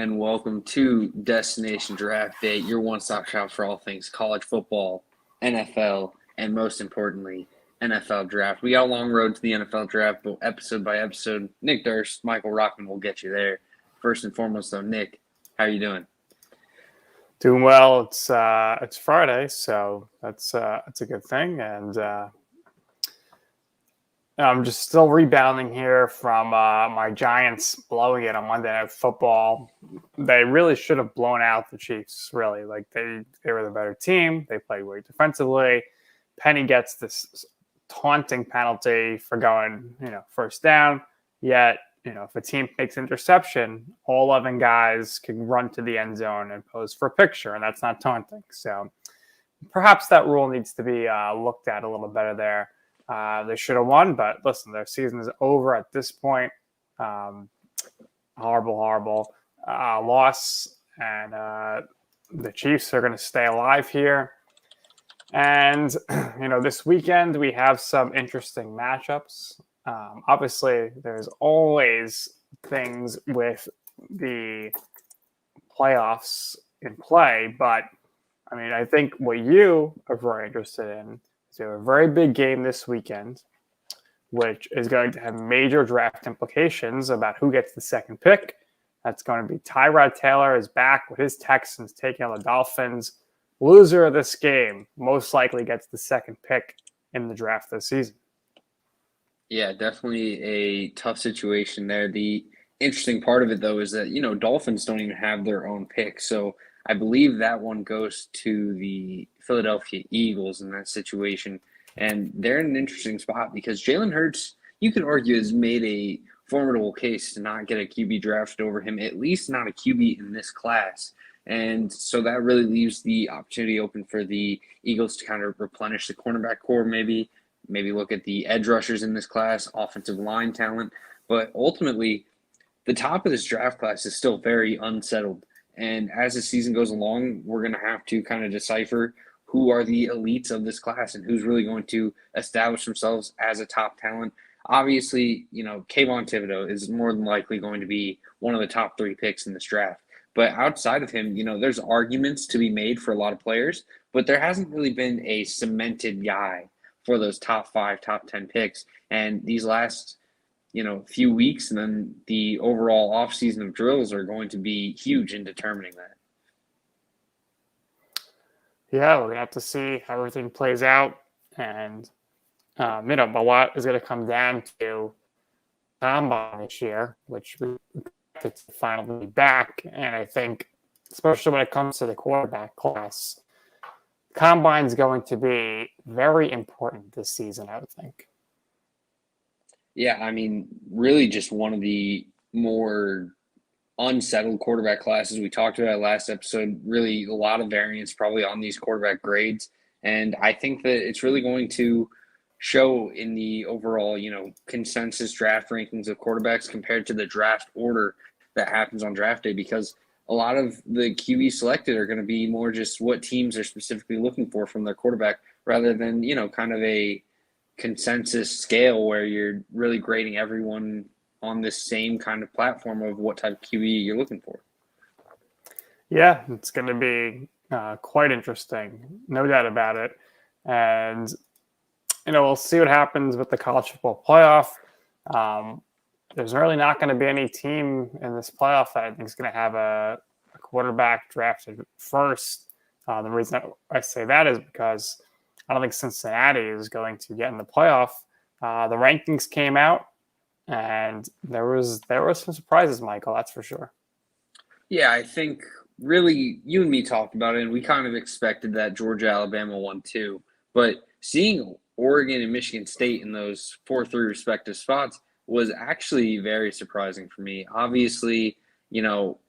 and welcome to Destination Draft Day, your one-stop shop for all things college football, NFL, and most importantly, NFL Draft. We got a long road to the NFL Draft, but episode by episode, Nick Durst, Michael Rochman will get you there. First and foremost, though, Nick, how are you doing? Doing well. It's Friday, so that's a good thing, and I'm just still rebounding here from my Giants blowing it on Monday Night Football. They really should have blown out the Chiefs. Really, they were the better team. They played great defensively. Penny gets this taunting penalty for going, first down. Yet, if a team makes interception, all 11 guys can run to the end zone and pose for a picture, and that's not taunting. So perhaps that rule needs to be looked at a little better there. They should have won, but listen, their season is over at this point. Horrible loss, and the Chiefs are going to stay alive here. And, this weekend we have some interesting matchups. Obviously, there's always things with the playoffs in play, but, I think what you are very interested in is a very big game this weekend, which is going to have major draft implications about who gets the second pick. That's going to be Tyrod Taylor is back with his Texans taking on the Dolphins. Loser of this game most likely gets the second pick in the draft this season. Yeah, definitely a tough situation there. The interesting part of it, though, is that, Dolphins don't even have their own pick. So I believe that one goes to the Philadelphia Eagles in that situation. And they're in an interesting spot because Jalen Hurts, you could argue, has made a formidable case to not get a QB drafted over him, at least not a QB in this class. And so that really leaves the opportunity open for the Eagles to kind of replenish the cornerback core, maybe look at the edge rushers in this class, offensive line talent. But ultimately, the top of this draft class is still very unsettled. And as the season goes along, we're going to have to kind of decipher who are the elites of this class and who's really going to establish themselves as a top talent. Obviously, Kayvon Thibodeau is more than likely going to be one of the top 3 picks in this draft. But outside of him, there's arguments to be made for a lot of players, but there hasn't really been a cemented guy for those top 5, top 10 picks. And these last, few weeks and then the overall offseason of drills are going to be huge in determining that. Yeah, we're going to have to see how everything plays out. And, a lot is going to come down to Combine this year, which we expect to finally be back. And I think, especially when it comes to the quarterback class, Combine is going to be very important this season, I would think. Yeah, really just one of the more unsettled quarterback classes. We talked about last episode, really a lot of variance probably on these quarterback grades. And I think that it's really going to show in the overall, consensus draft rankings of quarterbacks compared to the draft order that happens on draft day, because a lot of the QB selected are going to be more just what teams are specifically looking for from their quarterback rather than, kind of a consensus scale where you're really grading everyone on this same kind of platform of what type of QB you're looking for. Yeah, it's going to be quite interesting. No doubt about it. And, we'll see what happens with the college football playoff. There's really not going to be any team in this playoff that I think is going to have a quarterback drafted first. The reason I say that is because I don't think Cincinnati is going to get in the playoff. The rankings came out, and there was some surprises, Michael, that's for sure. Yeah, I think really you and me talked about it, and we kind of expected that Georgia, Alabama 1-2. But seeing Oregon and Michigan State in those 4-3 respective spots was actually very surprising for me. Obviously,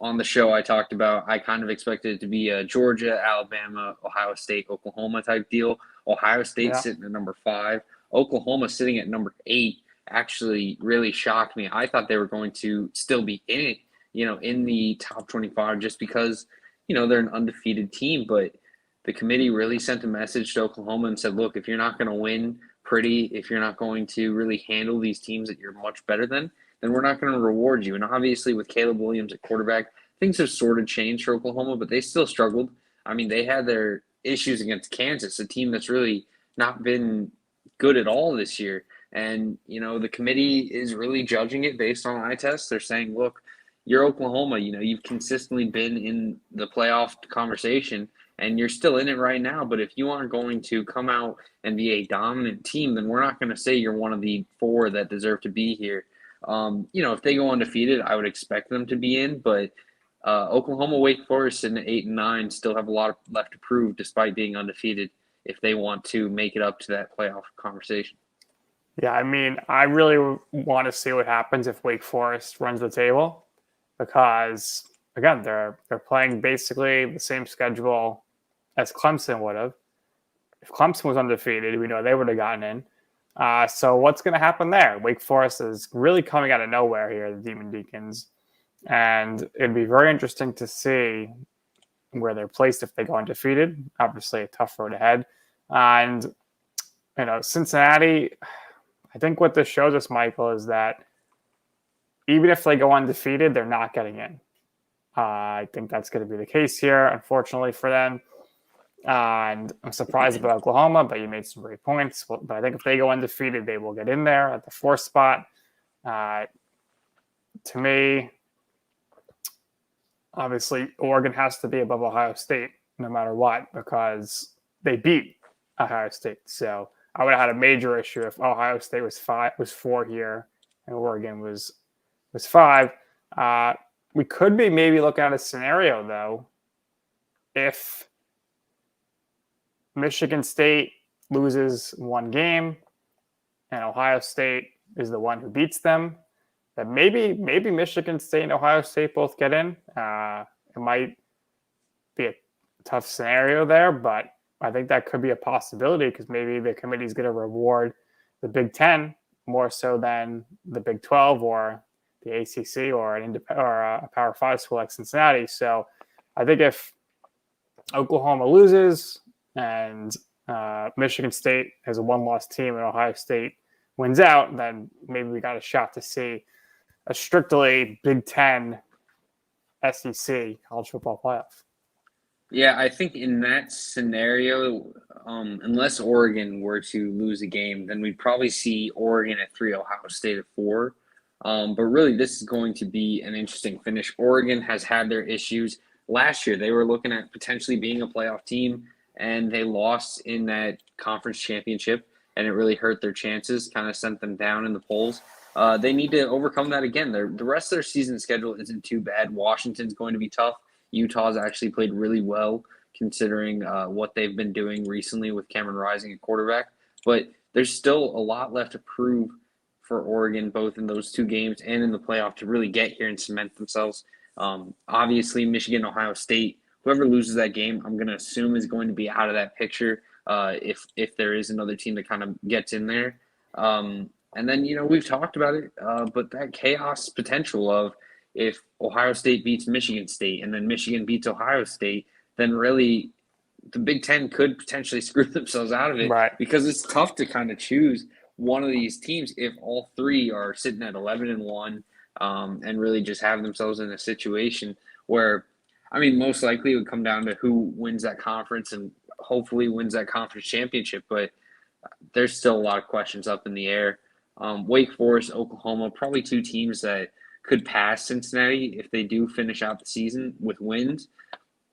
on the show I talked about, I kind of expected it to be a Georgia, Alabama, Ohio State, Oklahoma type deal. Ohio State sitting at number 5. Oklahoma sitting at number 8 actually really shocked me. I thought they were going to still be in it, in the top 25 just because, they're an undefeated team. But the committee really sent a message to Oklahoma and said, look, if you're not going to win pretty, if you're not going to really handle these teams that you're much better than, then we're not going to reward you. And obviously with Caleb Williams at quarterback, things have sort of changed for Oklahoma, but they still struggled. I mean, they had their issues against Kansas, a team that's really not been good at all this year. And, the committee is really judging it based on eye tests. They're saying, look, you're Oklahoma. You've consistently been in the playoff conversation, and you're still in it right now. But if you aren't going to come out and be a dominant team, then we're not going to say you're one of the four that deserve to be here. If they go undefeated, I would expect them to be in, but Oklahoma, Wake Forest, and 8 and 9 still have a lot left to prove, despite being undefeated, if they want to make it up to that playoff conversation. Yeah, I mean, I really want to see what happens if Wake Forest runs the table, because again, they're playing basically the same schedule as Clemson would have. If Clemson was undefeated, we know they would have gotten in. So what's going to happen there? Wake Forest is really coming out of nowhere here, the Demon Deacons. And it'd be very interesting to see where they're placed if they go undefeated. Obviously, a tough road ahead. And, Cincinnati, I think what this shows us, Michael, is that even if they go undefeated, they're not getting in. I think that's going to be the case here, unfortunately for them. And I'm surprised about Oklahoma, but you made some great points. But I think if they go undefeated, they will get in there at the 4th spot. To me, obviously, Oregon has to be above Ohio State no matter what, because they beat Ohio State. So I would have had a major issue if Ohio State was 4 here and Oregon was 5. We could be maybe looking at a scenario, though, if Michigan State loses one game and Ohio State is the one who beats them, that maybe Michigan State and Ohio State both get in. It might be a tough scenario there, but I think that could be a possibility, because maybe the committee is going to reward the Big Ten more so than the Big 12 or the ACC or a Power 5 school like Cincinnati. So I think if Oklahoma loses and Michigan State has a one-loss team and Ohio State wins out, then maybe we got a shot to see a strictly Big Ten SEC college football playoff. Yeah, I think in that scenario, unless Oregon were to lose a game, then we'd probably see Oregon at 3, Ohio State at 4. But really, this is going to be an interesting finish. Oregon has had their issues. Last year, they were looking at potentially being a playoff team, and they lost in that conference championship, and it really hurt their chances, kind of sent them down in the polls. They need to overcome that again. The rest of their season schedule isn't too bad. Washington's going to be tough. Utah's actually played really well considering what they've been doing recently with Cameron Rising at quarterback. But there's still a lot left to prove for Oregon, both in those 2 games and in the playoff, to really get here and cement themselves. Obviously, Michigan, Ohio State, whoever loses that game, I'm going to assume is going to be out of that picture if there is another team that kind of gets in there. And then, we've talked about it, but that chaos potential of if Ohio State beats Michigan State and then Michigan beats Ohio State, then really the Big Ten could potentially screw themselves out of it. Right. Because it's tough to kind of choose one of these teams if all 3 are sitting at 11-1 and really just have themselves in a situation where, most likely it would come down to who wins that conference and hopefully wins that conference championship. But there's still a lot of questions up in the air. Wake Forest, Oklahoma, probably 2 teams that could pass Cincinnati if they do finish out the season with wins.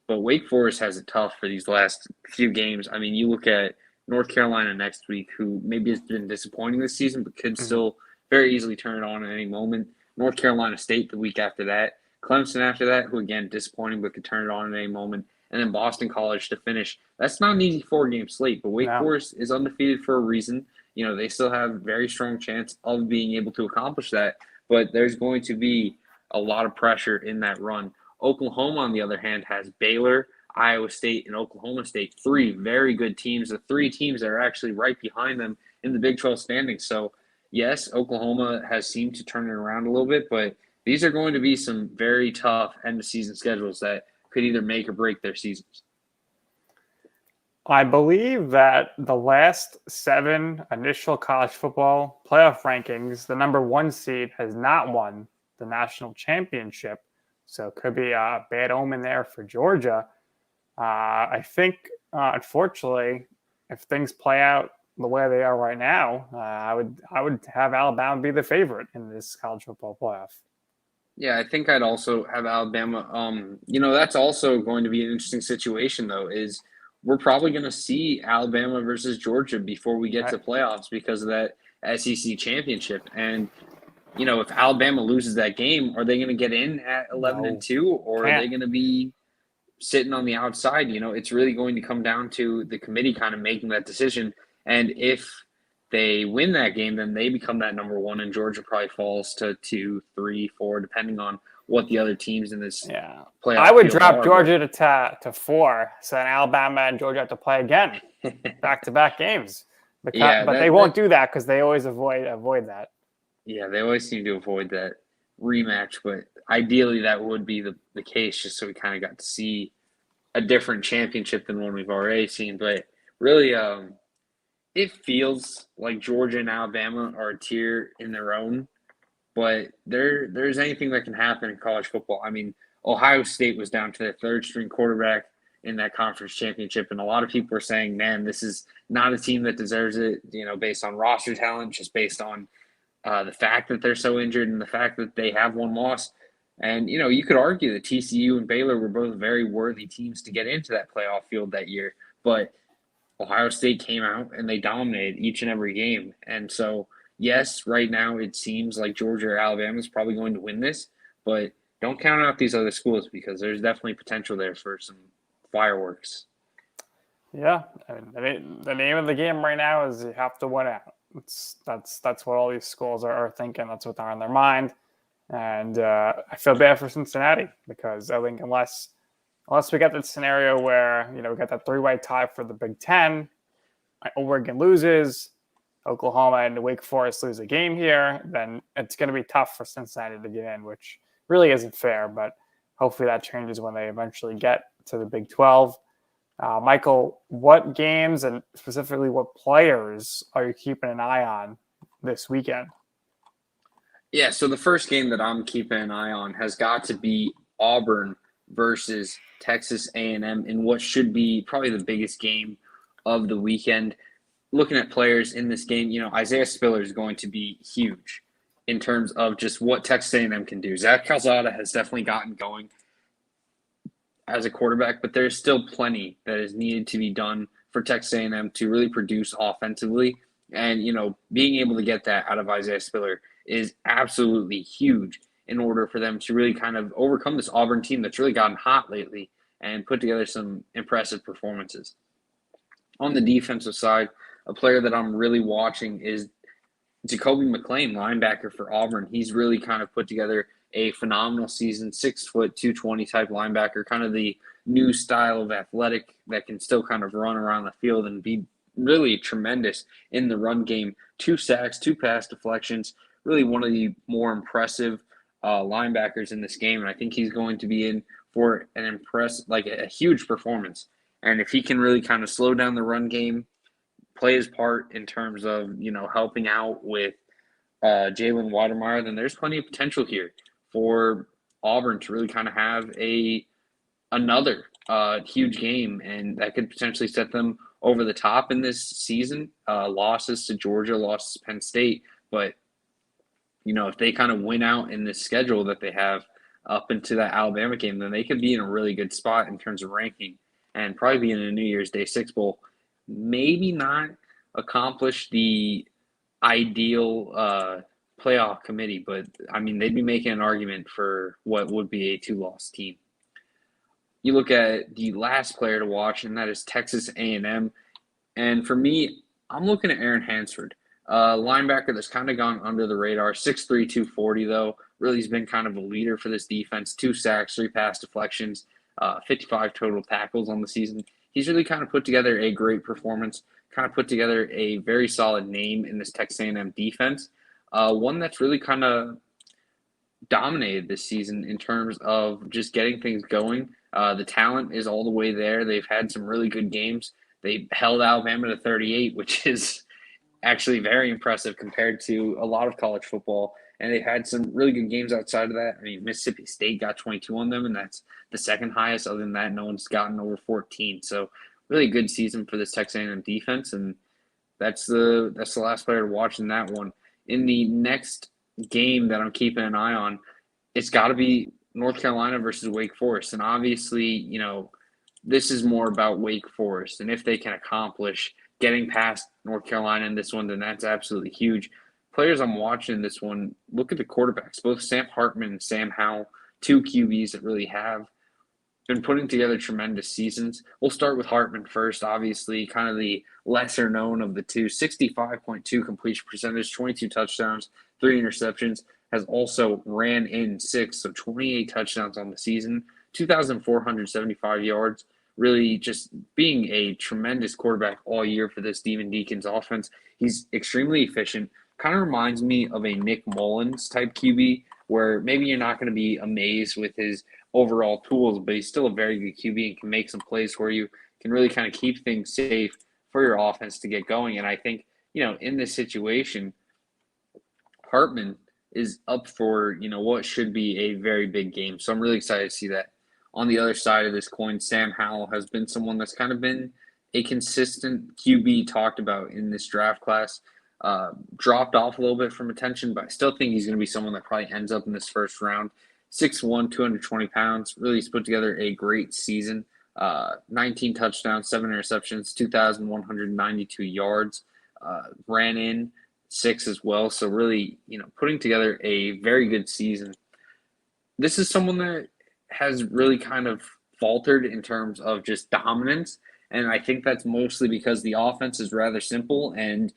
But Wake Forest has it tough for these last few games. You look at North Carolina next week, who maybe has been disappointing this season, but could still very easily turn it on at any moment. North Carolina State the week after that. Clemson after that, who again, disappointing, but could turn it on at any moment. And then Boston College to finish. That's not an easy 4-game slate, but Wake Forest is undefeated for a reason. They still have very strong chance of being able to accomplish that, but there's going to be a lot of pressure in that run. Oklahoma, on the other hand, has Baylor, Iowa State, and Oklahoma State, 3 very good teams, the 3 teams that are actually right behind them in the Big 12 standings. So, yes, Oklahoma has seemed to turn it around a little bit, but these are going to be some very tough end-of-season schedules that could either make or break their seasons. I believe that the last 7 initial college football playoff rankings, the number 1 seed has not won the national championship. So it could be a bad omen there for Georgia. I think, unfortunately, if things play out the way they are right now, I would have Alabama be the favorite in this college football playoff. Yeah, I think I'd also have Alabama. That's also going to be an interesting situation, though, is we're probably going to see Alabama versus Georgia before we get Right? to playoffs because of that SEC championship. And, if Alabama loses that game, are they going to get in at 11 and No, 2, or are can't. they going to be sitting on the outside? It's really going to come down to the committee kind of making that decision. And if they win that game, then they become that number one, and Georgia probably falls to 2, 3, 4, depending on what the other teams in this Yeah, I playoff would field drop are. Georgia to 4, so then Alabama and Georgia have to play again, back-to-back games. Yeah, But they that won't do that because they always avoid that. yeah, they always seem to avoid that rematch, but ideally that would be the case, just so we kind of got to see a different championship than one we've already seen. But really, it feels like Georgia and Alabama are a tier in their own, but there's anything that can happen in college football. I mean, Ohio State was down to their third string quarterback in that conference championship, and a lot of people are saying, man, this is not a team that deserves it, based on roster talent, just based on the fact that they're so injured and the fact that they have one loss. And, you could argue that TCU and Baylor were both very worthy teams to get into that playoff field that year. But Ohio State came out and they dominated each and every game. And so, yes, right now it seems like Georgia or Alabama is probably going to win this, but don't count out these other schools because there's definitely potential there for some fireworks. Yeah, the name of the game right now is you have to win out. That's what all these schools are thinking. That's what they're on their mind. And I feel bad for Cincinnati because I think unless we get that scenario where we got that three-way tie for the Big Ten, Oregon loses, Oklahoma and Wake Forest lose a game here, then it's going to be tough for Cincinnati to get in, which really isn't fair. But hopefully that changes when they eventually get to the Big 12. Michael, what games and specifically what players are you keeping an eye on this weekend? Yeah, so the first game that I'm keeping an eye on has got to be Auburn versus Texas A&M in what should be probably the biggest game of the weekend. Looking at players in this game, Isaiah Spiller is going to be huge in terms of just what Texas A&M can do. Zach Calzada has definitely gotten going as a quarterback, but there's still plenty that is needed to be done for Texas A&M to really produce offensively. And, being able to get that out of Isaiah Spiller is absolutely huge in order for them to really kind of overcome this Auburn team that's really gotten hot lately and put together some impressive performances. On the defensive side, a player that I'm really watching is Jacoby Mclean, linebacker for Auburn. He's really kind of put together a phenomenal season, 6 foot, 220 type linebacker, kind of the new style of athletic that can still kind of run around the field and be really tremendous in the run game. 2 sacks, 2 pass deflections, really one of the more impressive linebackers in this game. And I think he's going to be in for a huge performance. And if he can really kind of slow down the run game, play his part in terms of, helping out with Jalen Watermeyer, then there's plenty of potential here for Auburn to really kind of have another huge game, and that could potentially set them over the top in this season. Losses to Georgia, losses to Penn State, but if they kind of win out in this schedule that they have up into that Alabama game, then they could be in a really good spot in terms of ranking and probably be in a New Year's Day Six Bowl. Maybe not accomplish the ideal playoff committee, but I mean, they'd be making an argument for what would be a 2-loss team. You look at the last player to watch, and that is Texas A&M. And for me, I'm looking at Aaron Hansford, linebacker that's kind of gone under the radar. 6'3", 240, though. Really has been kind of a leader for this defense. 2 sacks, 3 pass deflections, 55 total tackles on the season. He's really kind of put together a great performance, kind of put together a very solid name in this Texas A&M defense. One that's really kind of dominated this season in terms of just getting things going. The talent is all the way there. They've had some really good games. They held Alabama to 38, which is actually very impressive compared to a lot of college football. and they've had some really good games outside of that. I mean, Mississippi State got 22 on them, and that's the second highest. Other than that, no one's gotten over 14. So really good season for this Texas A&M defense, and that's the last player to watch in that one. In the next game that I'm keeping an eye on, it's got to be North Carolina versus Wake Forest, and obviously, this is more about Wake Forest, and if they can accomplish getting past North Carolina in this one, then that's absolutely huge. Players I'm watching in this one, look at the quarterbacks, both Sam Hartman and Sam Howell, two QBs that really have been putting together tremendous seasons. We'll start with Hartman first, obviously, kind of the lesser known of the two. 65.2 completion percentage, 22 touchdowns, 3 interceptions, has also ran in 6, so 28 touchdowns on the season, 2,475 yards. Really just being a tremendous quarterback all year for this Demon Deacons offense. He's extremely efficient. Kind of reminds me of a Nick Mullins type QB, where maybe you're not going to be amazed with his overall tools, but he's still a very good QB and can make some plays for you, can really kind of keep things safe for your offense to get going. And I think, in this situation, Hartman is up for, what should be a very big game. So I'm really excited to see that. On the other side of this coin, Sam Howell has been someone that's kind of been a consistent QB talked about in this draft class. Dropped off a little bit from attention, but I still think he's going to be someone that probably ends up in this first round. 6'1", 220 pounds. Really, he's put together a great season. 19 touchdowns, 7 interceptions, 2,192 yards. Ran in 6 as well. So really, putting together a very good season. This is someone that has really kind of faltered in terms of just dominance. And I think that's mostly because the offense is rather simple and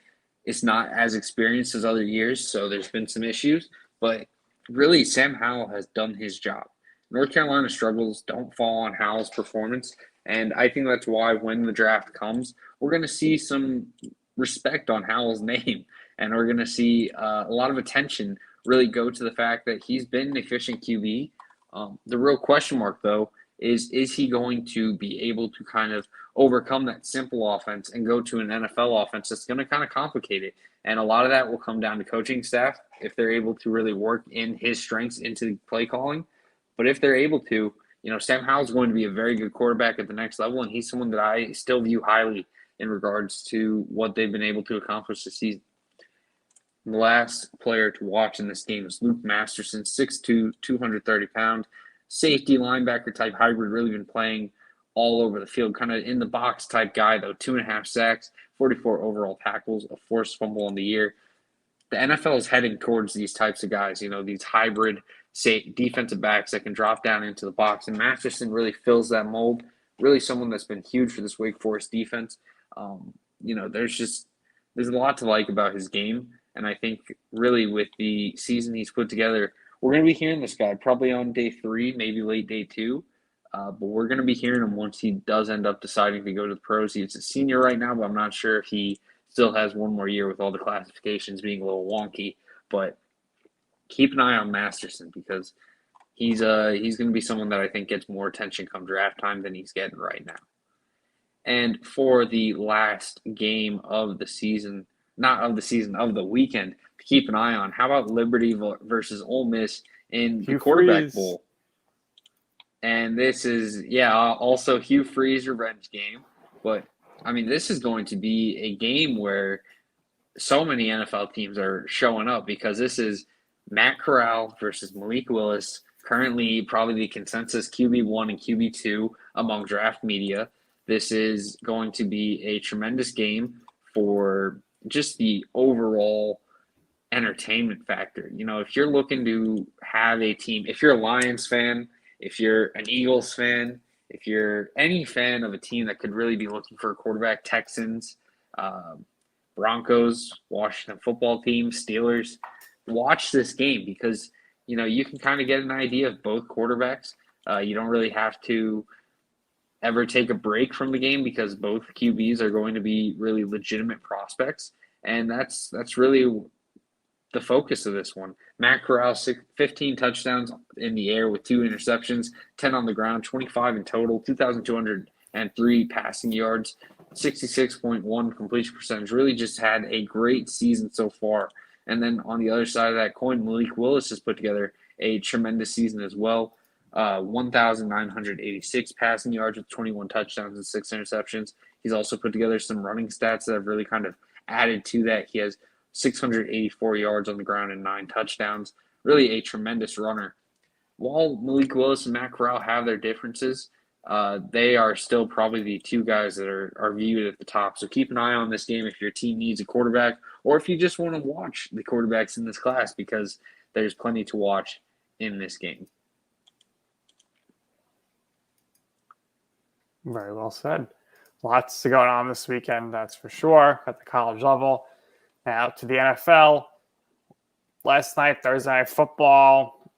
it's not as experienced as other years. So there's been some issues. But really, Sam Howell has done his job. North Carolina struggles don't fall on Howell's performance. And I think that's why when the draft comes, we're going to see some respect on Howell's name. And we're going to see a lot of attention really go to the fact that he's been an efficient QB. The real question mark, though, is he going to be able to kind of overcome that simple offense and go to an NFL offense that's going to kind of complicate it? And a lot of that will come down to coaching staff if they're able to really work in his strengths into play calling. But if they're able to, Sam Howell's going to be a very good quarterback at the next level, and he's someone that I still view highly in regards to what they've been able to accomplish this season. The last player to watch in this game is Luke Masterson, 6'2", 230 pound, safety linebacker type hybrid, really been playing all over the field, kind of in the box type guy, though. 2.5 sacks, 44 overall tackles, a forced fumble on the year. The NFL is heading towards these types of guys, these hybrid defensive backs that can drop down into the box. And Masterson really fills that mold. Really someone that's been huge for this Wake Forest defense. There's a lot to like about his game. And I think really with the season he's put together, we're going to be hearing this guy probably on day 3, maybe late day 2. But we're going to be hearing him once he does end up deciding to go to the pros. He's a senior right now, but I'm not sure if he still has one more year with all the classifications being a little wonky. But keep an eye on Masterson because he's going to be someone that I think gets more attention come draft time than he's getting right now. And for the last game of the season, of the weekend, to keep an eye on, how about Liberty versus Ole Miss in the quarterback bowl? And this is, also Hugh Freeze revenge game. But, this is going to be a game where so many NFL teams are showing up because this is Matt Corral versus Malik Willis, currently probably the consensus QB1 and QB2 among draft media. This is going to be a tremendous game for just the overall entertainment factor. If you're looking to have a team, if you're a Lions fan, if you're an Eagles fan, if you're any fan of a team that could really be looking for a quarterback, Texans, Broncos, Washington football team, Steelers, watch this game because, you can kind of get an idea of both quarterbacks. You don't really have to ever take a break from the game because both QBs are going to be really legitimate prospects. And that's really the focus of this one. Matt Corral, 15 touchdowns in the air with 2 interceptions, 10 on the ground, 25 in total, 2,203 passing yards, 66.1 completion percentage. Really just had a great season so far. And then on the other side of that coin, Malik Willis has put together a tremendous season as well. 1,986 passing yards with 21 touchdowns and 6 interceptions. He's also put together some running stats that have really kind of added to that. He has 684 yards on the ground and 9 touchdowns. Really a tremendous runner. While Malik Willis and Matt Corral have their differences, they are still probably the two guys that are viewed at the top. So keep an eye on this game if your team needs a quarterback or if you just want to watch the quarterbacks in this class, because there's plenty to watch in this game. Very well said. Lots going on this weekend, that's for sure, at the college level. Now to the NFL. Last night, Thursday Night Football,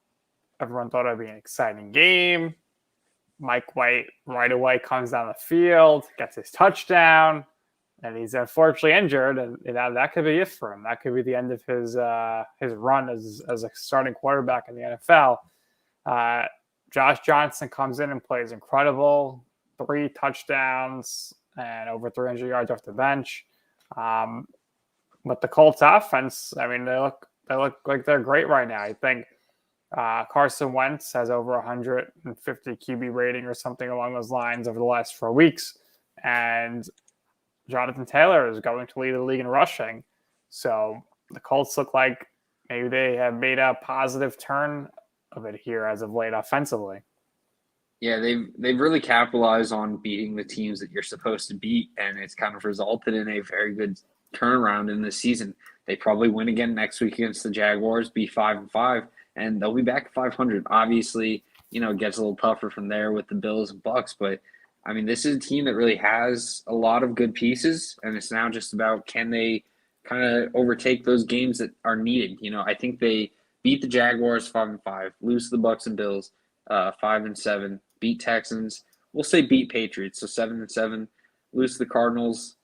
everyone thought it would be an exciting game. Mike White right away comes down the field, gets his touchdown, and he's unfortunately injured. And that could be it for him. That could be the end of his run as a starting quarterback in the NFL. Josh Johnson comes in and plays incredible. 3 touchdowns and over 300 yards off the bench. But the Colts offense, I mean, they look like they're great right now. I think Carson Wentz has over 150 QB rating or something along those lines over the last 4 weeks. And Jonathan Taylor is going to lead the league in rushing. So the Colts look like maybe they have made a positive turn of it here as of late offensively. Yeah, they've really capitalized on beating the teams that you're supposed to beat, and it's kind of resulted in a very good turnaround in this season. They probably win again next week against the Jaguars, be 5-5, and they'll be back at 500. Obviously, it gets a little tougher from there with the Bills and Bucks, but I mean, this is a team that really has a lot of good pieces, and it's now just about can they kind of overtake those games that are needed. I think they beat the Jaguars 5-5, lose to the Bucks and Bills 5-7, beat Texans. We'll say beat Patriots, so 7-7, lose to the Cardinals.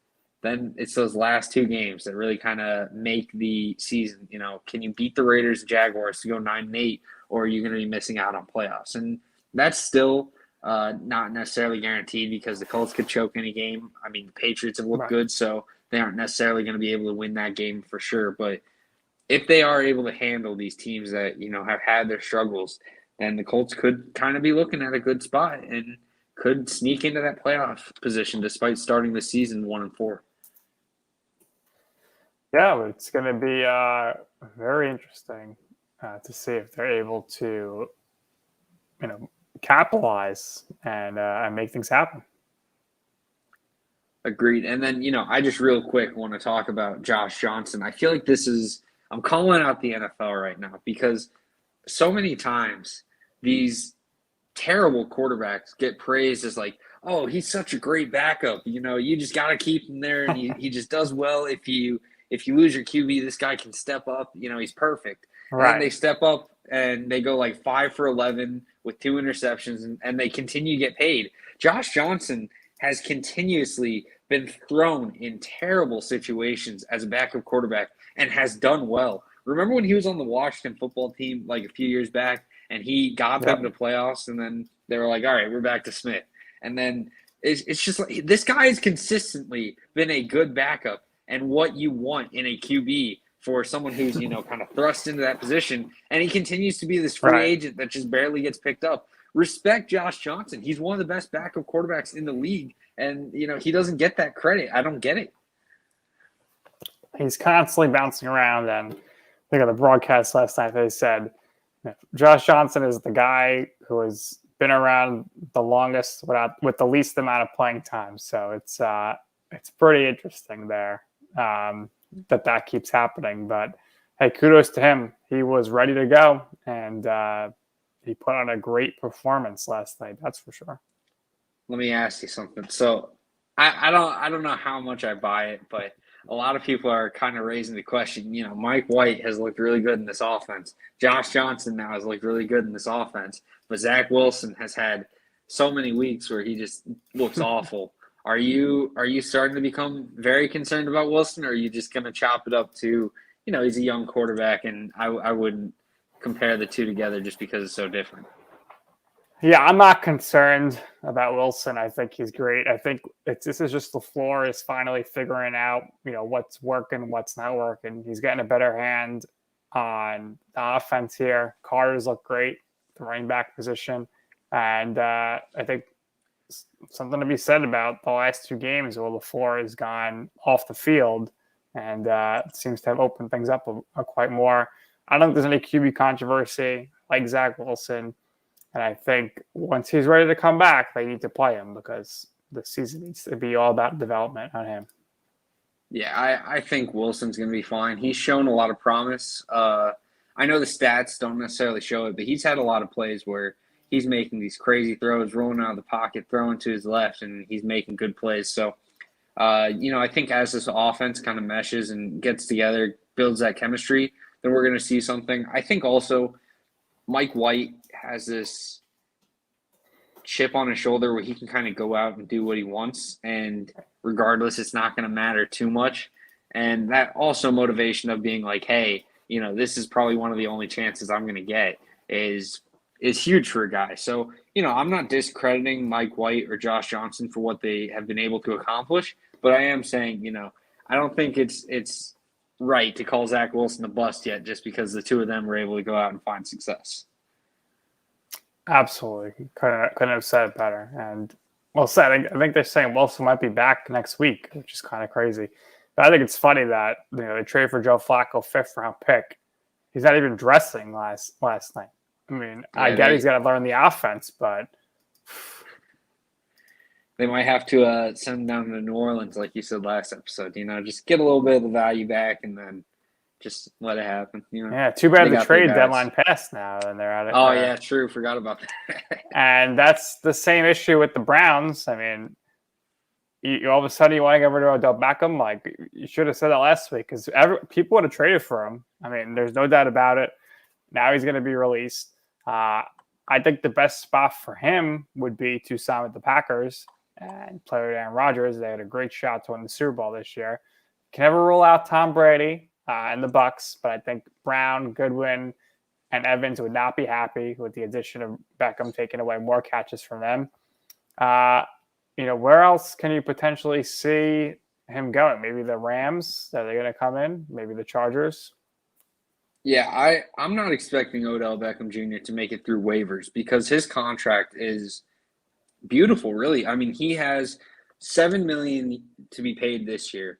Then it's those last 2 games that really kind of make the season. Can you beat the Raiders and Jaguars to go 9-8, or are you going to be missing out on playoffs? And that's still not necessarily guaranteed because the Colts could choke any game. I mean, the Patriots have looked good, so they aren't necessarily going to be able to win that game for sure. But if they are able to handle these teams that, have had their struggles, then the Colts could kind of be looking at a good spot and could sneak into that playoff position despite starting the season 1-4. Yeah, it's going to be very interesting to see if they're able to, capitalize and make things happen. Agreed. And then, I just real quick want to talk about Josh Johnson. I feel like I'm calling out the NFL right now because so many times these terrible quarterbacks get praised as like, oh, he's such a great backup. You just got to keep him there. And he just does well. If you lose your QB, this guy can step up. He's perfect. Right. And then they step up and they go like 5 for 11 with 2 interceptions, and they continue to get paid. Josh Johnson has continuously been thrown in terrible situations as a backup quarterback and has done well. Remember when he was on the Washington football team like a few years back and he got them to playoffs, and then they were like, all right, we're back to Smith. And then it's just like this guy has consistently been a good backup and what you want in a QB for someone who's, kind of thrust into that position. And he continues to be this free agent that just barely gets picked up. Respect Josh Johnson. He's one of the best backup quarterbacks in the league. And, he doesn't get that credit. I don't get it. He's constantly bouncing around. And I think on the broadcast last night, they said Josh Johnson is the guy who has been around the longest with the least amount of playing time. So it's pretty interesting there. That keeps happening, but hey, kudos to him. He was ready to go, and he put on a great performance last night. That's for sure. Let me ask you something. So I don't know how much I buy it, but a lot of people are kind of raising the question. Mike White has looked really good in this offense. Josh Johnson now has looked really good in this offense, but Zach Wilson has had so many weeks where he just looks awful. Are you starting to become very concerned about Wilson, or are you just going to chop it up to, he's a young quarterback, and I wouldn't compare the two together just because it's so different? Yeah, I'm not concerned about Wilson. I think he's great. I think this is just LaFleur is finally figuring out, what's working, what's not working. He's getting a better hand on the offense here. Carter's look great, the running back position, and I think something to be said about the last 2 games where LaFleur has gone off the field and seems to have opened things up quite more. I don't think there's any QB controversy like Zach Wilson. And I think once he's ready to come back, they need to play him because the season needs to be all about development on him. Yeah, I think Wilson's going to be fine. He's shown a lot of promise. I know the stats don't necessarily show it, but he's had a lot of plays where he's making these crazy throws, rolling out of the pocket, throwing to his left, and he's making good plays. So, I think as this offense kind of meshes and gets together, builds that chemistry, then we're going to see something. I think also Mike White has this chip on his shoulder where he can kind of go out and do what he wants, and regardless, it's not going to matter too much. And that also motivation of being like, hey, this is probably one of the only chances I'm going to get is huge for a guy. So, I'm not discrediting Mike White or Josh Johnson for what they have been able to accomplish, but I am saying, I don't think it's right to call Zach Wilson a bust yet just because the two of them were able to go out and find success. Absolutely. Couldn't have said it better. And well said. I think they're saying Wilson might be back next week, which is kind of crazy. But I think it's funny that they traded for Joe Flacco, 5th-round pick. He's not even dressing last night. I mean, yeah, I get he's got to learn the offense, but they might have to send him down to New Orleans, like you said last episode. Just get a little bit of the value back and then just let it happen. Yeah, too bad the trade deadline passed now, and they're out of. Oh yeah, true. Forgot about that. And that's the same issue with the Browns. I mean, you all of a sudden you want to get rid of Odell Beckham. Like you should have said that last week because people would have traded for him. I mean, there's no doubt about it. Now he's going to be released. I think the best spot for him would be to sign with the Packers and play with Aaron Rodgers. They had a great shot to win the Super Bowl this year. Can never rule out Tom Brady and the Bucs, but I think Brown, Goodwin, and Evans would not be happy with the addition of Beckham taking away more catches from them. Where else can you potentially see him going? Maybe the Rams, are they going to come in? Maybe the Chargers? Yeah, I'm not expecting Odell Beckham Jr. to make it through waivers because his contract is beautiful, really. I mean, he has $7 million to be paid this year,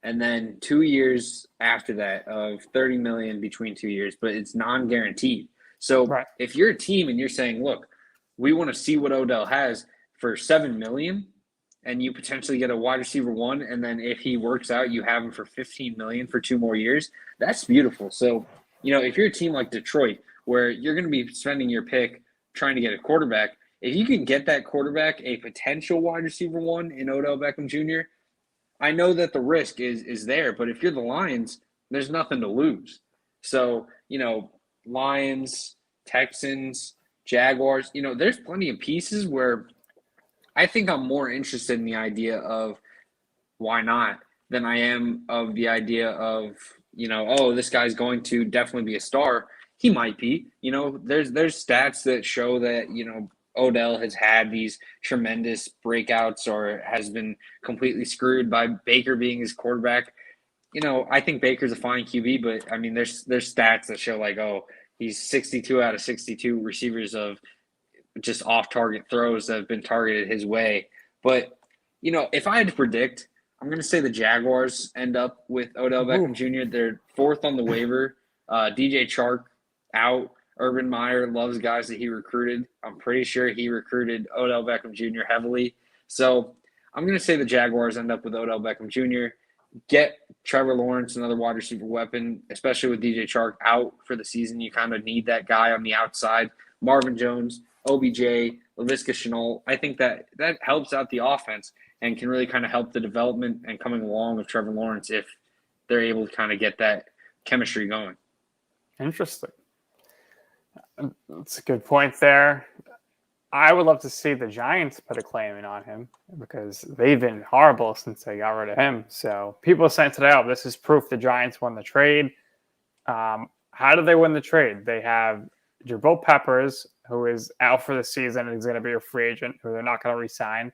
and then 2 years after that of $30 million between 2 years, but it's non-guaranteed. So If you're a team and you're saying, look, we want to see what Odell has for $7 million, and you potentially get a wide receiver 1, and then if he works out, you have him for $15 million for 2 more years. That's beautiful. So, if you're a team like Detroit, where you're going to be spending your pick trying to get a quarterback, if you can get that quarterback a potential wide receiver 1 in Odell Beckham Jr., I know that the risk is there, but if you're the Lions, there's nothing to lose. So, Lions, Texans, Jaguars, there's plenty of pieces where I think I'm more interested in the idea of why not than I am of the idea of, this guy's going to definitely be a star. He might be. There's stats that show that, Odell has had these tremendous breakouts or has been completely screwed by Baker being his quarterback. I think Baker's a fine QB, but I mean, there's stats that show like, he's 62 out of 62 receivers of just off-target throws that have been targeted his way. But, if I had to predict, I'm going to say the Jaguars end up with Odell Beckham Jr. They're 4th on the waiver. DJ Chark out. Urban Meyer loves guys that he recruited. I'm pretty sure he recruited Odell Beckham Jr. heavily. So I'm going to say the Jaguars end up with Odell Beckham Jr. Get Trevor Lawrence, another wide receiver weapon, especially with DJ Chark out for the season. You kind of need that guy on the outside. Marvin Jones, OBJ, Laviska Shenault. I think that helps out the offense and can really kind of help the development and coming along of Trevor Lawrence if they're able to kind of get that chemistry going. Interesting. That's a good point there. I would love to see the Giants put a claim in on him because they've been horrible since they got rid of him. So people are saying today, this is proof the Giants won the trade. How did they win the trade? They have Jabril Peppers, who is out for the season and is going to be a free agent, who they're not going to re-sign.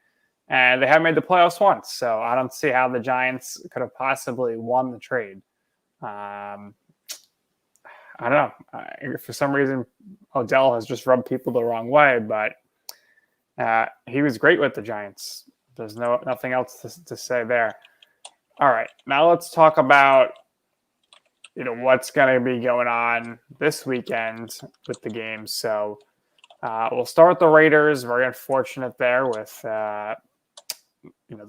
And they haven't made the playoffs once, so I don't see how the Giants could have possibly won the trade. I don't know. For some reason, Odell has just rubbed people the wrong way, but he was great with the Giants. There's nothing else to say there. All right, now let's talk about what's going to be going on this weekend with the games. So we'll start with the Raiders. Very unfortunate there with the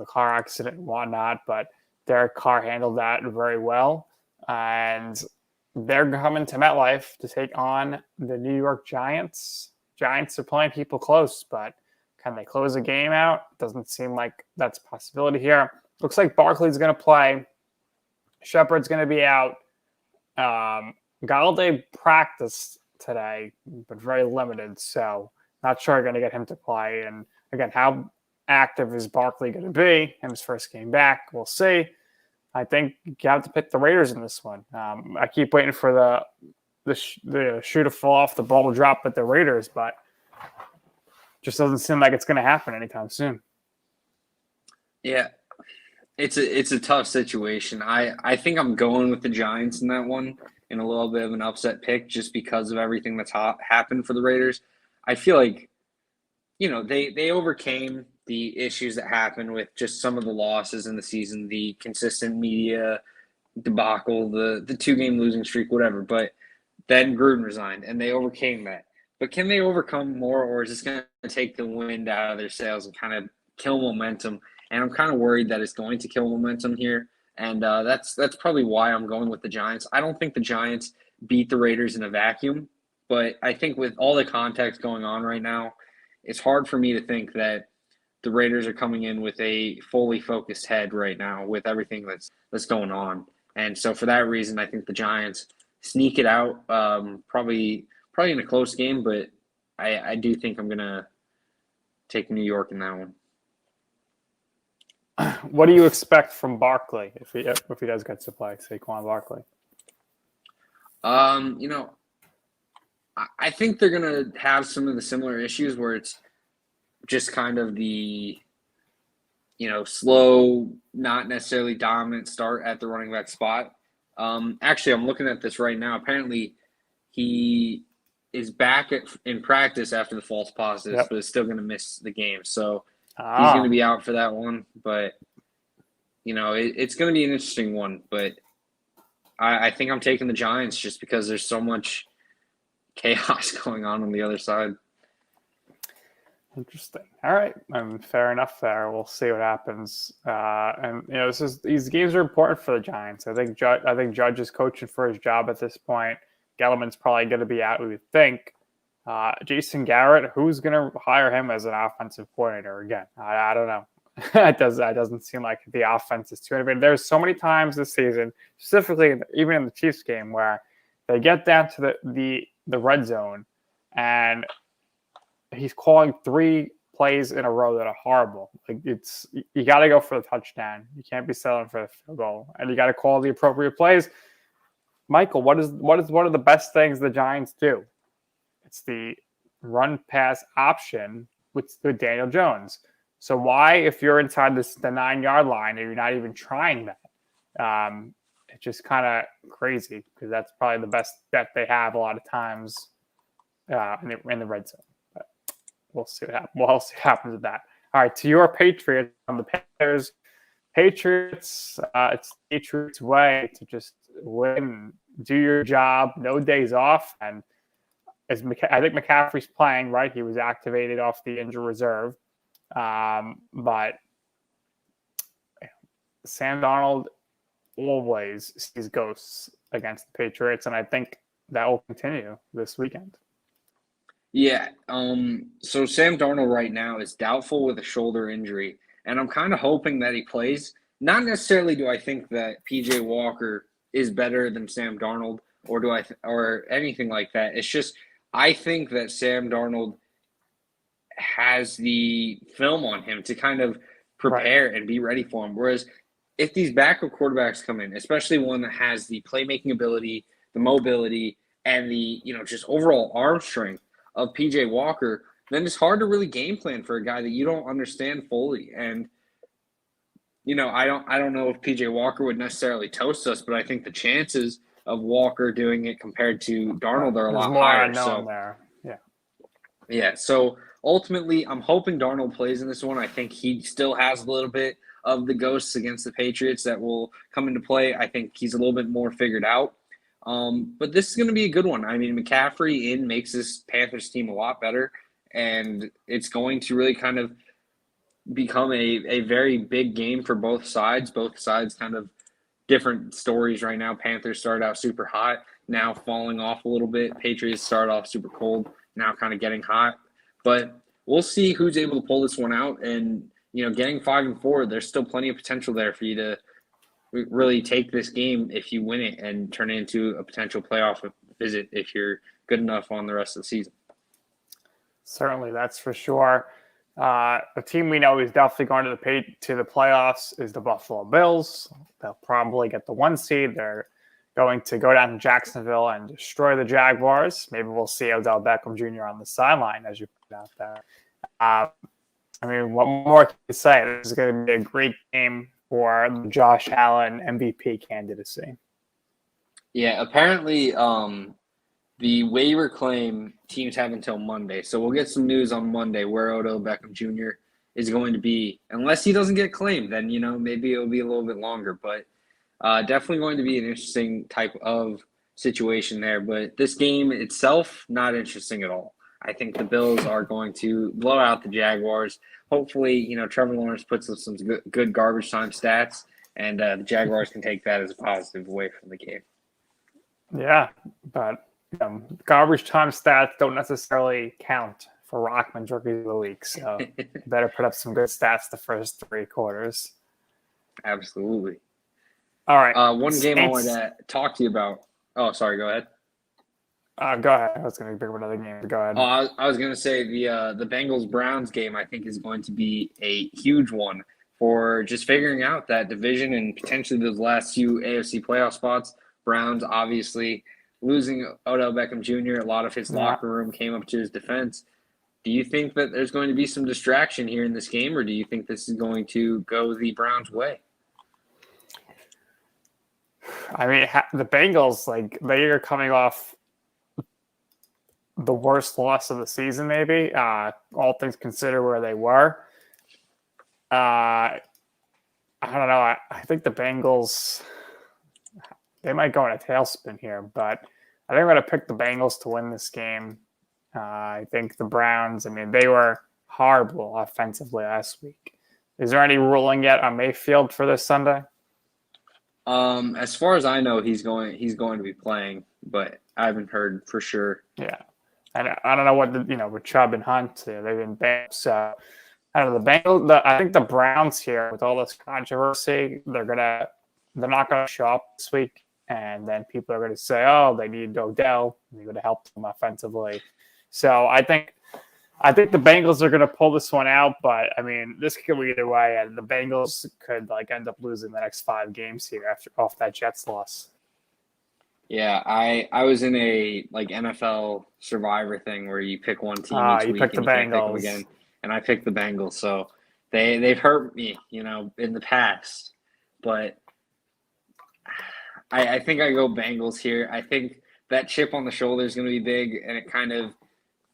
car accident and whatnot, but Derek Carr handled that very well, and they're coming to MetLife to take on the New York Giants. Giants are playing people close, but can they close a game out? Doesn't seem like that's a possibility here. Looks like Barkley's going to play. Shepard's going to be out. Galladay practiced today, but very limited, so not sure I'm going to get him to play. And again, how active is Barkley going to be in his first game back? We'll see. I think you have to pick the Raiders in this one. I keep waiting for the shoe to fall off, the ball drop at the Raiders, but just doesn't seem like it's going to happen anytime soon. Yeah, it's a tough situation. I think I'm going with the Giants in that one in a little bit of an upset pick just because of everything that's happened for the Raiders. I feel like, they overcame the issues that happened with just some of the losses in the season, the consistent media debacle, the 2-game losing streak, whatever. But then Gruden resigned, and they overcame that. But can they overcome more, or is this going to take the wind out of their sails and kind of kill momentum? And I'm kind of worried that it's going to kill momentum here. And that's probably why I'm going with the Giants. I don't think the Giants beat the Raiders in a vacuum, but I think with all the context going on right now, it's hard for me to think that the Raiders are coming in with a fully focused head right now with everything that's going on. And so for that reason, I think the Giants sneak it out, probably in a close game, but I do think I'm going to take New York in that one. What do you expect from Barkley if he does get to play, Saquon Barkley? I think they're going to have some of the similar issues where it's just kind of the, slow, not necessarily dominant start at the running back spot. Actually, I'm looking at this right now. Apparently, he is back in practice after the false positives, but is still going to miss the game. So he's going to be out for that one. But, it's going to be an interesting one. But I think I'm taking the Giants just because there's so much chaos going on the other side. Interesting. All right, fair enough. There, we'll see what happens. And these games are important for the Giants. I think Judge is coaching for his job at this point. Gettleman's probably going to be out, we would think. Jason Garrett, who's going to hire him as an offensive coordinator again? I don't know. That doesn't seem like the offense is too innovative. There's so many times this season, specifically even in the Chiefs game, where they get down to the red zone and he's calling 3 plays in a row that are horrible. Like you got to go for the touchdown. You can't be settling for the field goal, and you got to call the appropriate plays. Michael, what is one of the best things the Giants do? It's the run pass option with Daniel Jones. So why, if you're inside the 9-yard line and you're not even trying that? It's just kind of crazy because that's probably the best bet they have a lot of times in the red zone. But we'll see what happens with that. All right, to your Patriots on the Panthers. Patriots, it's Patriots' way to just win, do your job, no days off. And I think McCaffrey's playing, right? He was activated off the injured reserve. But Sam Darnold always sees ghosts against the Patriots, and I think that will continue this weekend. Yeah. So Sam Darnold right now is doubtful with a shoulder injury, and I'm kind of hoping that he plays. Not necessarily do I think that PJ Walker is better than Sam Darnold, or anything like that. It's just I think that Sam Darnold has the film on him to kind of prepare and be ready for him. Whereas if these backup quarterbacks come in, especially one that has the playmaking ability, the mobility, and the, just overall arm strength of PJ Walker, then it's hard to really game plan for a guy that you don't understand fully. And I don't know if PJ Walker would necessarily toast us, but I think the chances of Walker doing it compared to Darnold are a There's lot more higher. unknown So there. Yeah. yeah, so ultimately, I'm hoping Darnold plays in this one. I think he still has a little bit of the ghosts against the Patriots that will come into play. I think he's a little bit more figured out. But this is going to be a good one. I mean, McCaffrey in makes this Panthers team a lot better, and it's going to really kind of become a very big game for both sides. Both sides kind of different stories right now. Panthers started out super hot, now falling off a little bit. Patriots started off super cold, now kind of getting hot. But we'll see who's able to pull this one out. And, getting 5-4, there's still plenty of potential there for you to really take this game if you win it and turn it into a potential playoff visit if you're good enough on the rest of the season. Certainly, that's for sure. A team we know is definitely going to the playoffs is the Buffalo Bills. They'll probably get the 1 seed. They're going to go down to Jacksonville and destroy the Jaguars. Maybe we'll see Odell Beckham Jr. on the sideline, as you put out there. What more can you say? This is going to be a great game for the Josh Allen MVP candidacy. Yeah, apparently the waiver claim teams have until Monday. So we'll get some news on Monday where Odell Beckham Jr. is going to be. Unless he doesn't get claimed, then, maybe it'll be a little bit longer. But definitely going to be an interesting type of situation there. But this game itself, not interesting at all. I think the Bills are going to blow out the Jaguars. Hopefully, Trevor Lawrence puts up some good garbage time stats, and the Jaguars can take that as a positive away from the game. Yeah, but garbage time stats don't necessarily count for Rochman's Rookie of the Week, so better put up some good stats the first 3 quarters. Absolutely. All right. One game I wanted to talk to you about. Oh, sorry. Go ahead. Go ahead. I was going to bring up another game. Go ahead. I was going to say the Bengals-Browns game I think is going to be a huge one for just figuring out that division and potentially those last few AFC playoff spots. Browns obviously losing Odell Beckham Jr. A lot of his locker room came up to his defense. Do you think that there's going to be some distraction here in this game, or do you think this is going to go the Browns' way? The Bengals, they are coming off the worst loss of the season, maybe, all things considered where they were. I don't know. I think the Bengals, they might go in a tailspin here, but I think I'm going to pick the Bengals to win this game. I think the Browns, they were horrible offensively last week. Is there any ruling yet on Mayfield for this Sunday? As far as I know, he's going to be playing, but I haven't heard for sure. Yeah. And I don't know what with Chubb and Hunt, they've been bad. So I don't know, the Bengals. I think the Browns here, with all this controversy, they're not gonna show up this week, and then people are gonna say, "Oh, they need Odell. They're gonna help them offensively." So I think the Bengals are gonna pull this one out, but this could go either way, and the Bengals could end up losing the next 5 games here off that Jets loss. Yeah, I was in a NFL Survivor thing where you pick one team each week and you can't pick them again, and I picked the Bengals. So they've hurt me, in the past, but I think I go Bengals here. I think that chip on the shoulder is going to be big, and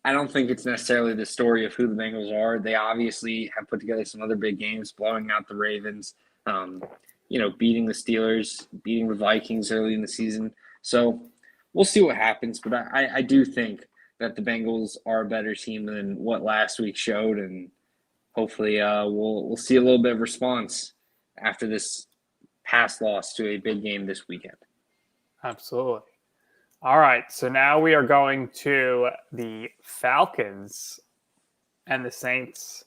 I don't think it's necessarily the story of who the Bengals are. They obviously have put together some other big games, blowing out the Ravens, beating the Steelers, beating the Vikings early in the season. So we'll see what happens, but I do think that the Bengals are a better team than what last week showed, and hopefully we'll see a little bit of response after this past loss to a big game this weekend. Absolutely. All right, so now we are going to the Falcons and the Saints.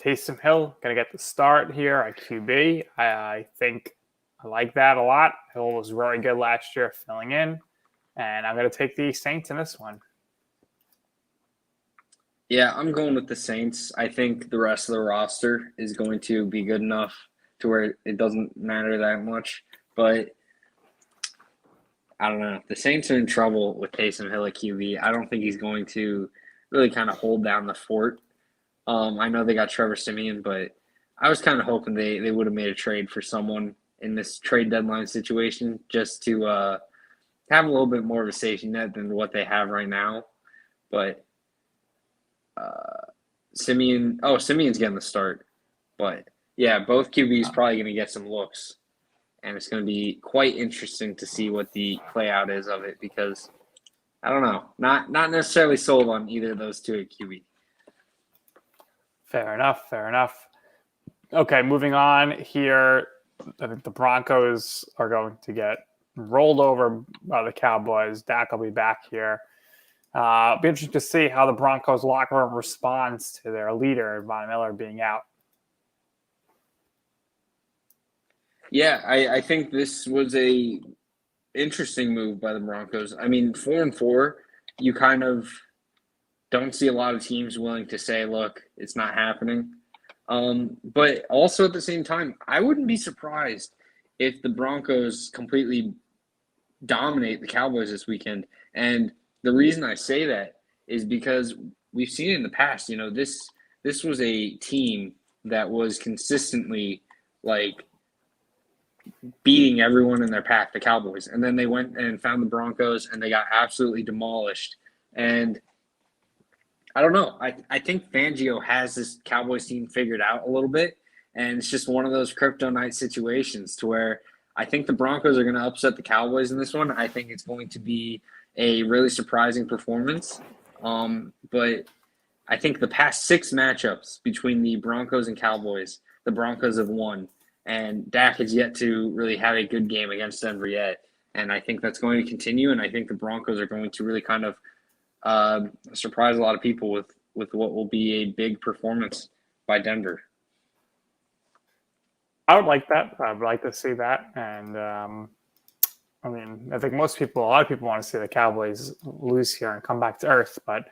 Taysom Hill going to get the start here at QB. I think I like that a lot. Hill was very good last year filling in, and I'm going to take the Saints in this one. Yeah, I'm going with the Saints. I think the rest of the roster is going to be good enough to where it doesn't matter that much. But I don't know. The Saints are in trouble with Taysom Hill at QB. I don't think he's going to really kind of hold down the fort. I know they got Trevor Simeon, but I was kind of hoping they would have made a trade for someone in this trade deadline situation just to have a little bit more of a safety net than what they have right now. But Simeon's getting the start. But yeah, both QBs probably going to get some looks, and it's going to be quite interesting to see what the play out is of it because I don't know, not necessarily sold on either of those two at QB. Fair enough. Fair enough. Okay, moving on here. I think the Broncos are going to get rolled over by the Cowboys. Dak will be back here. It'll be interesting to see how the Broncos locker room responds to their leader, Von Miller, being out. Yeah, I think this was a interesting move by the Broncos. I mean, 4-4, you kind of don't see a lot of teams willing to say, look, it's not happening. But also at the same time, I wouldn't be surprised if the Broncos completely dominate the Cowboys this weekend. And the reason I say that is because we've seen it in the past. You know, this was a team that was consistently like beating everyone in their path, the Cowboys. And then they went and found the Broncos and they got absolutely demolished. And I don't know. I think Fangio has this Cowboys team figured out a little bit. And it's just one of those kryptonite situations to where I think the Broncos are going to upset the Cowboys in this one. I think it's going to be a really surprising performance. But I think the past 6 matchups between the Broncos and Cowboys, the Broncos have won. And Dak has yet to really have a good game against Denver yet. And I think that's going to continue. And I think the Broncos are going to really kind of surprise a lot of people with what will be a big performance by Denver. I would like that. I would like to see that. And I mean, I think a lot of people want to see the Cowboys lose here and come back to earth. But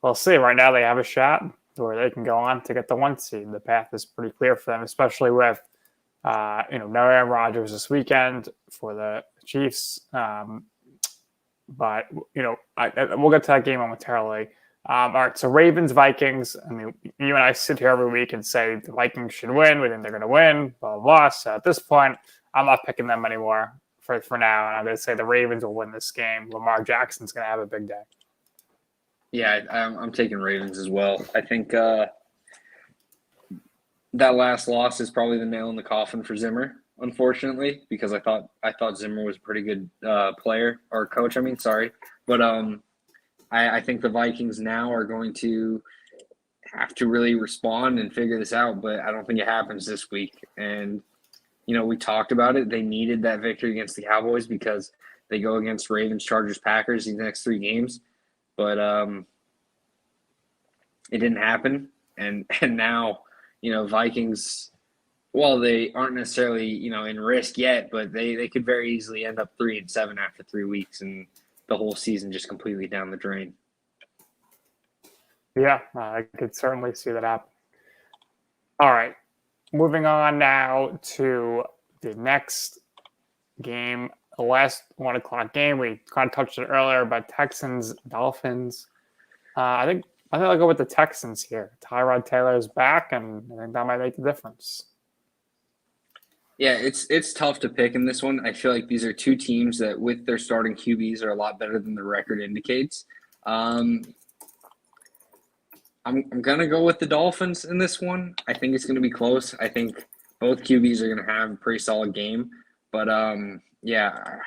we'll see. Right now, they have a shot where they can go on to get the 1 seed. The path is pretty clear for them, especially with no Aaron Rodgers this weekend for the Chiefs. But we'll get to that game momentarily. All right, so Ravens, Vikings. I mean, you and I sit here every week and say the Vikings should win. We think they're going to win, blah, blah, blah. So at this point, I'm not picking them anymore for now. And I'm going to say the Ravens will win this game. Lamar Jackson's going to have a big day. Yeah, I'm taking Ravens as well. I think that last loss is probably the nail in the coffin for Zimmer, unfortunately, because I thought Zimmer was a pretty good player or coach. But I think the Vikings now are going to have to really respond and figure this out. But I don't think it happens this week. And we talked about it. They needed that victory against the Cowboys because they go against Ravens, Chargers, Packers these next 3 games. But it didn't happen. And now, Vikings, well, they aren't necessarily, in risk yet, but they could very easily end up 3-7 after 3 weeks and the whole season just completely down the drain. Yeah, I could certainly see that happen. All right. Moving on now to the next game, the last 1 o'clock game. We kind of touched it earlier, but Texans, Dolphins. I think I'll go with the Texans here. Tyrod Taylor's back, and I think that might make the difference. Yeah, it's tough to pick in this one. I feel like these are 2 teams that, with their starting QBs, are a lot better than the record indicates. I'm gonna go with the Dolphins in this one. I think it's gonna be close. I think both QBs are gonna have a pretty solid game, but yeah,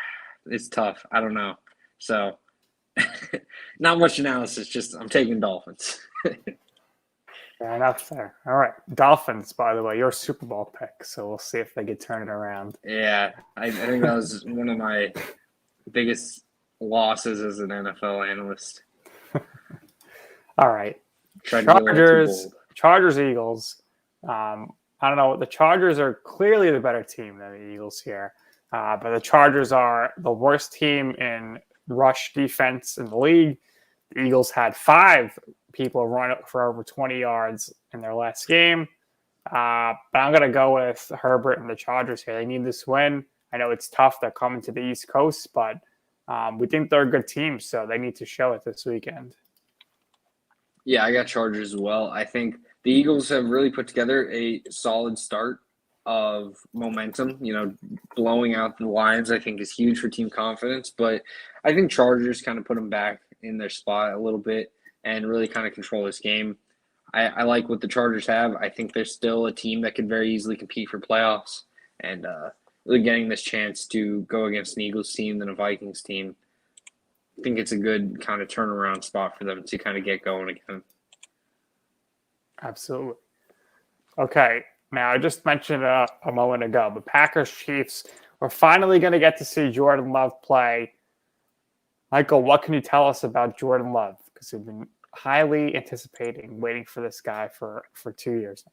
it's tough. I don't know. So, not much analysis. Just I'm taking Dolphins. Fair enough there. All right. Dolphins, by the way, your Super Bowl pick. So we'll see if they can turn it around. Yeah, I think that was one of my biggest losses as an NFL analyst. All right. Chargers, Eagles. I don't know. The Chargers are clearly the better team than the Eagles here. But the Chargers are the worst team in rush defense in the league. The Eagles had 5 people run for over 20 yards in their last game. But I'm going to go with Herbert and the Chargers here. They need this win. I know it's tough. They're coming to the East Coast, but We think they're a good team, so they need to show it this weekend. Yeah, I got Chargers as well. I think the Eagles have really put together a solid start of momentum. Blowing out the Lions, I think, is huge for team confidence. But I think Chargers kind of put them back in their spot a little bit and really kind of control this game. I like what the Chargers have. I think they're still a team that could very easily compete for playoffs. And really getting this chance to go against an Eagles team than a Vikings team, I think it's a good kind of turnaround spot for them to kind of get going again. Absolutely. Okay, now I just mentioned a moment ago, the Packers-Chiefs, we're finally going to get to see Jordan Love play. Michael, what can you tell us about Jordan Love? Because we've been highly anticipating, waiting for this guy for 2 years now.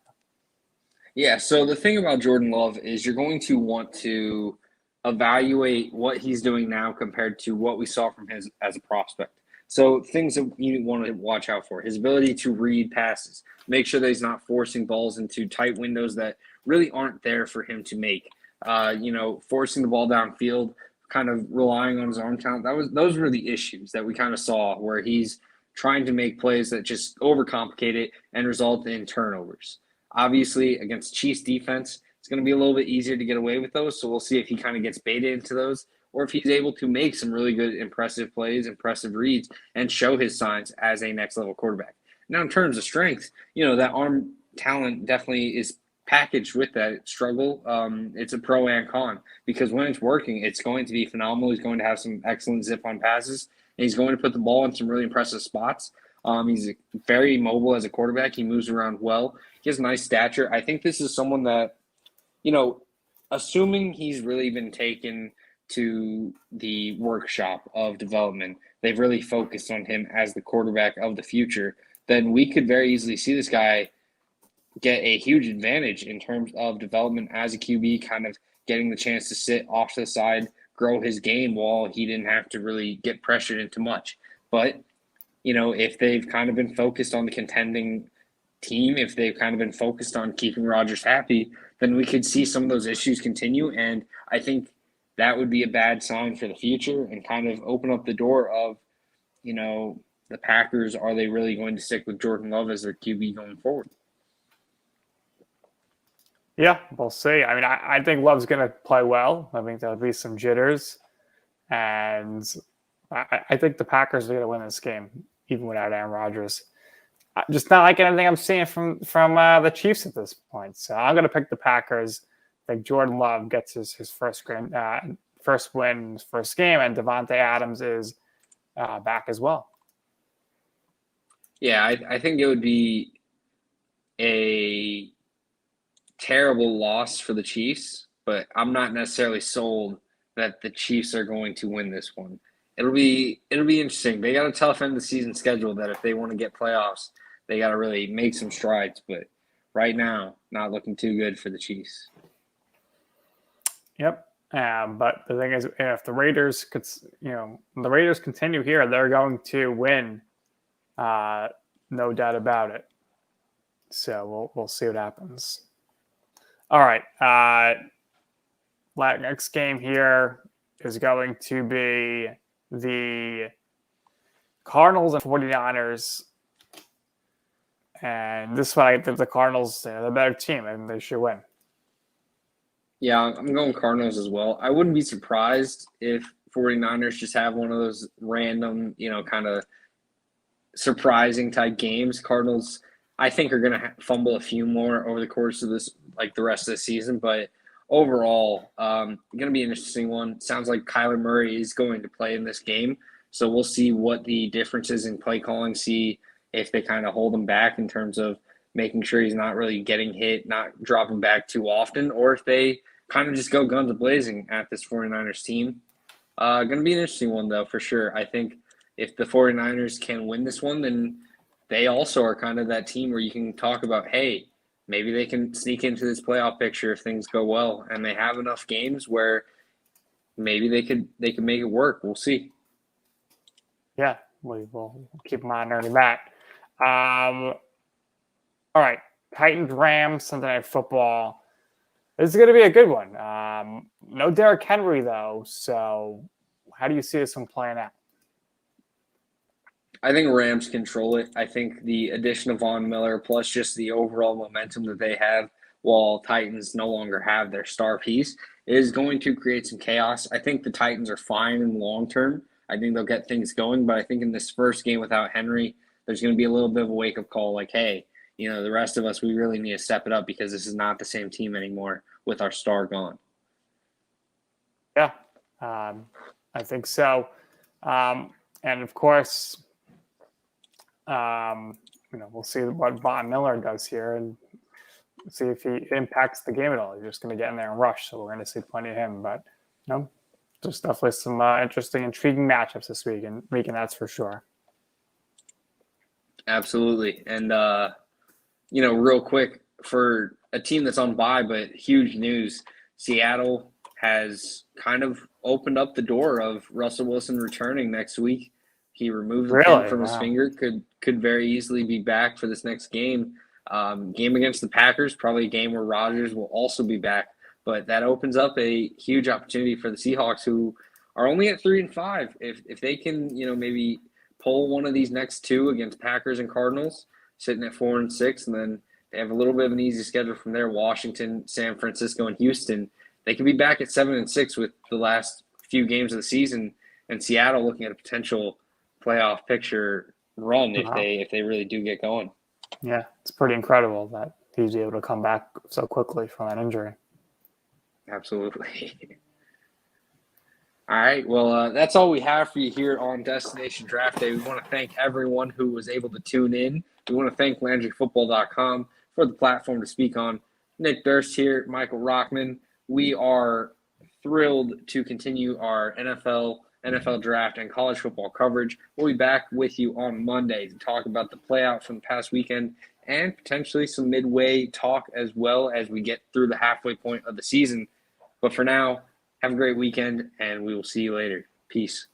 Yeah, so the thing about Jordan Love is you're going to want to evaluate what he's doing now compared to what we saw from his as a prospect. So things that you want to watch out for: his ability to read passes, make sure that he's not forcing balls into tight windows that really aren't there for him to make. Forcing the ball downfield, kind of relying on his arm talent. Those were the issues that we kind of saw where he's trying to make plays that just overcomplicate it and result in turnovers. Obviously, against Chiefs defense, it's going to be a little bit easier to get away with those. So we'll see if he kind of gets baited into those or if he's able to make some really good, impressive plays, impressive reads, and show his signs as a next-level quarterback. Now, in terms of strength, that arm talent definitely is packaged with that struggle. It's a pro and con because when it's working, it's going to be phenomenal. He's going to have some excellent zip-on passes, and he's going to put the ball in some really impressive spots. He's very mobile as a quarterback. He moves around well. He has nice stature. I think this is someone that, assuming he's really been taken to the workshop of development, they've really focused on him as the quarterback of the future, then we could very easily see this guy get a huge advantage in terms of development as a QB, kind of getting the chance to sit off to the side, grow his game while he didn't have to really get pressured into much. But, if they've kind of been focused on the contending team, if they've kind of been focused on keeping Rodgers happy, then we could see some of those issues continue. And I think that would be a bad sign for the future and kind of open up the door of, the Packers, are they really going to stick with Jordan Love as their QB going forward? Yeah, we'll see. I mean, I think Love's going to play well. I think there'll be some jitters. And I think the Packers are going to win this game, even without Aaron Rodgers. Just not like anything I'm seeing from the Chiefs at this point. So I'm going to pick the Packers. I think Jordan Love gets his first win, his first game, and Devontae Adams is back as well. Yeah, I think it would be a terrible loss for the Chiefs, but I'm not necessarily sold that the Chiefs are going to win this one. It'll be interesting. They got a tough end of the season schedule that if they want to get playoffs, they got to really make some strides. But right now, not looking too good for the Chiefs. Yep. But the thing is, if the Raiders continue here, they're going to win. No doubt about it. So we'll see what happens. All right. Next game here is going to be the Cardinals and 49ers. And this one, I think the Cardinals, they're the better team, and they should win. Yeah, I'm going Cardinals as well. I wouldn't be surprised if 49ers just have one of those random, kind of surprising type games. Cardinals, I think, are going to fumble a few more over the course of this, like the rest of the season. But overall, going to be an interesting one. Sounds like Kyler Murray is going to play in this game. So we'll see what the differences in play calling, see if they kind of hold him back in terms of making sure he's not really getting hit, not dropping back too often, or if they kind of just go guns blazing at this 49ers team. Going to be an interesting one, though, for sure. I think if the 49ers can win this one, then they also are kind of that team where you can talk about, hey, maybe they can sneak into this playoff picture if things go well, and they have enough games where maybe they could make it work. We'll see. Yeah, we'll keep monitoring that. All right, Titans Rams Sunday Night Football. This is going to be a good one. No Derrick Henry though, so How do you see this one playing out? I think Rams control it. I think the addition of Von Miller plus just the overall momentum that they have while Titans no longer have their star piece is going to create some chaos. I think the Titans are fine in the long term. I think they'll get things going, but I think in this first game without Henry, there's going to be a little bit of a wake-up call like, hey, the rest of us, we really need to step it up because this is not the same team anymore with our star gone. Yeah, I think so. And of course, we'll see what Von Miller does here and see if he impacts the game at all. He's just going to get in there and rush, so we're going to see plenty of him. But there's definitely some interesting, intriguing matchups this week, and that's for sure. Absolutely, and real quick for a team that's on bye, but huge news: Seattle has kind of opened up the door of Russell Wilson returning next week. He removed the pin from his finger. Could very easily be back for this next game. Game against the Packers, probably a game where Rodgers will also be back. But that opens up a huge opportunity for the Seahawks, who are only at 3-5. If they can, maybe pull one of these next two against Packers and Cardinals, sitting at 4-6, and then they have a little bit of an easy schedule from there: Washington, San Francisco, and Houston. They could be back at 7-6 with the last few games of the season, and Seattle looking at a potential playoff picture run if they really do get going. Yeah, it's pretty incredible that he's able to come back so quickly from that injury. Absolutely. All right, well, that's all we have for you here on Destination Draft Day. We want to thank everyone who was able to tune in. We want to thank LandryFootball.com for the platform to speak on. Nick Durst here, Michael Rochman. We are thrilled to continue our NFL draft, and college football coverage. We'll be back with you on Monday to talk about the playout from the past weekend and potentially some midway talk as well as we get through the halfway point of the season. But for now, have a great weekend, and we will see you later. Peace.